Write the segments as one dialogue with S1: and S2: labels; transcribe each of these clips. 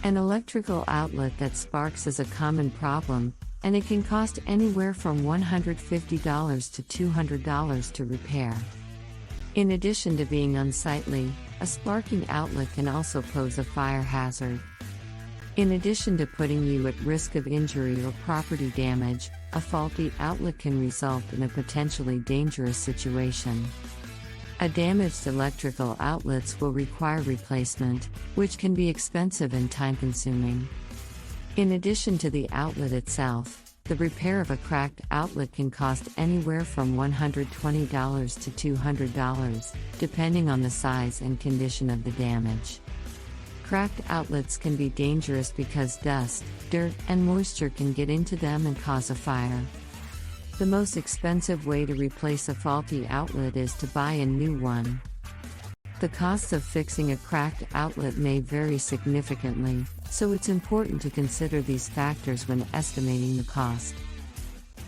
S1: An electrical outlet that sparks is a common problem, and it can cost anywhere from $150 to $200 to repair. In addition to being unsightly, a sparking outlet can also pose a fire hazard. In addition to putting you at risk of injury or property damage, a faulty outlet can result in a potentially dangerous situation. A damaged electrical outlets will require replacement, which can be expensive and time-consuming. In addition to the outlet itself, the repair of a cracked outlet can cost anywhere from $120 to $200, depending on the size and condition of the damage. Cracked outlets can be dangerous because dust, dirt, and moisture can get into them and cause a fire. The most expensive way to replace a faulty outlet is to buy a new one. The costs of fixing a cracked outlet may vary significantly, so it's important to consider these factors when estimating the cost.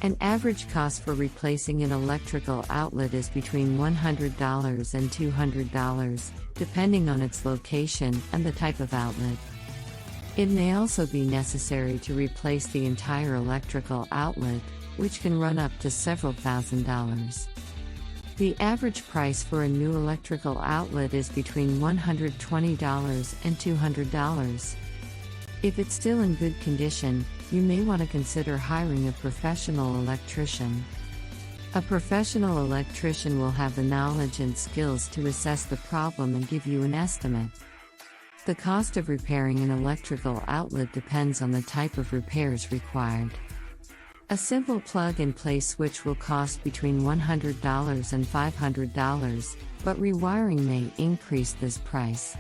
S1: An average cost for replacing an electrical outlet is between $100 and $200, depending on its location and the type of outlet. It may also be necessary to replace the entire electrical outlet, which can run up to several $1,000s. The average price for a new electrical outlet is between $120 and $200. If it's still in good condition, you may want to consider hiring a professional electrician. A professional electrician will have the knowledge and skills to assess the problem and give you an estimate. The cost of repairing an electrical outlet depends on the type of repairs required. A simple plug-and-play switch will cost between $100 and $500, but rewiring may increase this price.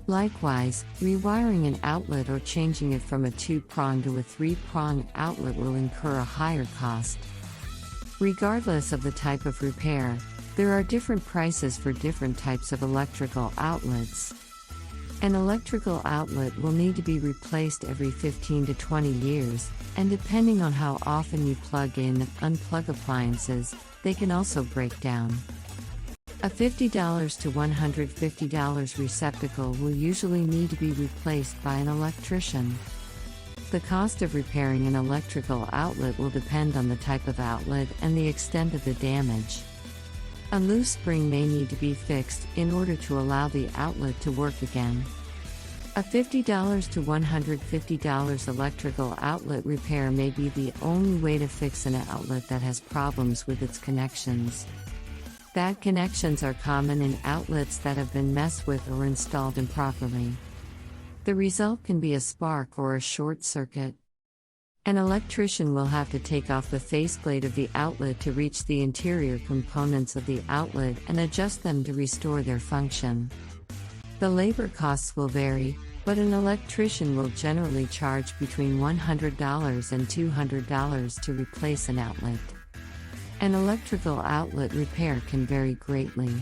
S1: Likewise, rewiring an outlet or changing it from a 2-prong to a 3-prong outlet will incur a higher cost. Regardless of the type of repair, there are different prices for different types of electrical outlets. An electrical outlet will need to be replaced every 15 to 20 years, and depending on how often you plug in and unplug appliances, they can also break down. A $50 to $150 receptacle will usually need to be replaced by an electrician. The cost of repairing an electrical outlet will depend on the type of outlet and the extent of the damage. A loose spring may need to be fixed in order to allow the outlet to work again. A $50 to $150 electrical outlet repair may be the only way to fix an outlet that has problems with its connections. Bad connections are common in outlets that have been messed with or installed improperly. The result can be a spark or a short circuit. An electrician will have to take off the faceplate of the outlet to reach the interior components of the outlet and adjust them to restore their function. The labor costs will vary, but an electrician will generally charge between $100 and $200 to replace an outlet. An electrical outlet repair can vary greatly.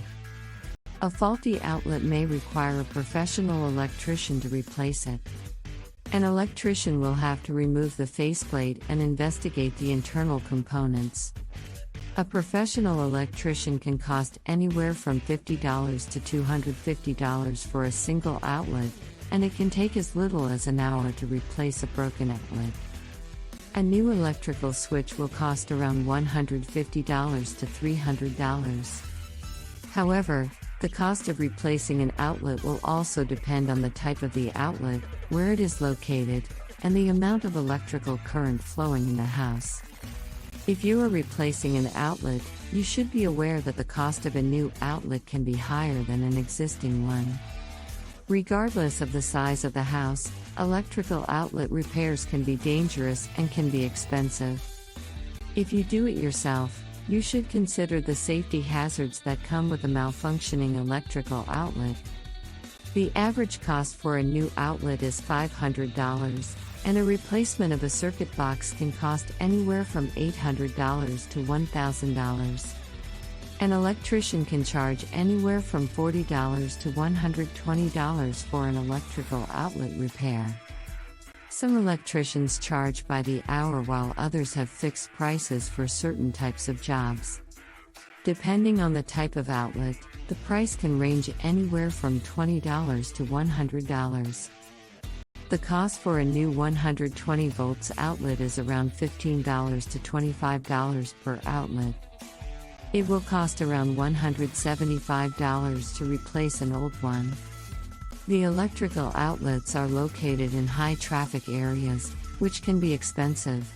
S1: A faulty outlet may require a professional electrician to replace it. An electrician will have to remove the faceplate and investigate the internal components. A professional electrician can cost anywhere from $50 to $250 for a single outlet, and it can take as little as an hour to replace a broken outlet. A new electrical switch will cost around $150 to $300. However, the cost of replacing an outlet will also depend on the type of the outlet, where it is located, and the amount of electrical current flowing in the house. If you are replacing an outlet, you should be aware that the cost of a new outlet can be higher than an existing one. Regardless of the size of the house, electrical outlet repairs can be dangerous and can be expensive. If you do it yourself, you should consider the safety hazards that come with a malfunctioning electrical outlet. The average cost for a new outlet is $500, and a replacement of a circuit box can cost anywhere from $800 to $1,000. An electrician can charge anywhere from $40 to $120 for an electrical outlet repair. Some electricians charge by the hour while others have fixed prices for certain types of jobs. Depending on the type of outlet, the price can range anywhere from $20 to $100. The cost for a new 120 volts outlet is around $15 to $25 per outlet. It will cost around $175 to replace an old one. The electrical outlets are located in high traffic areas, which can be expensive.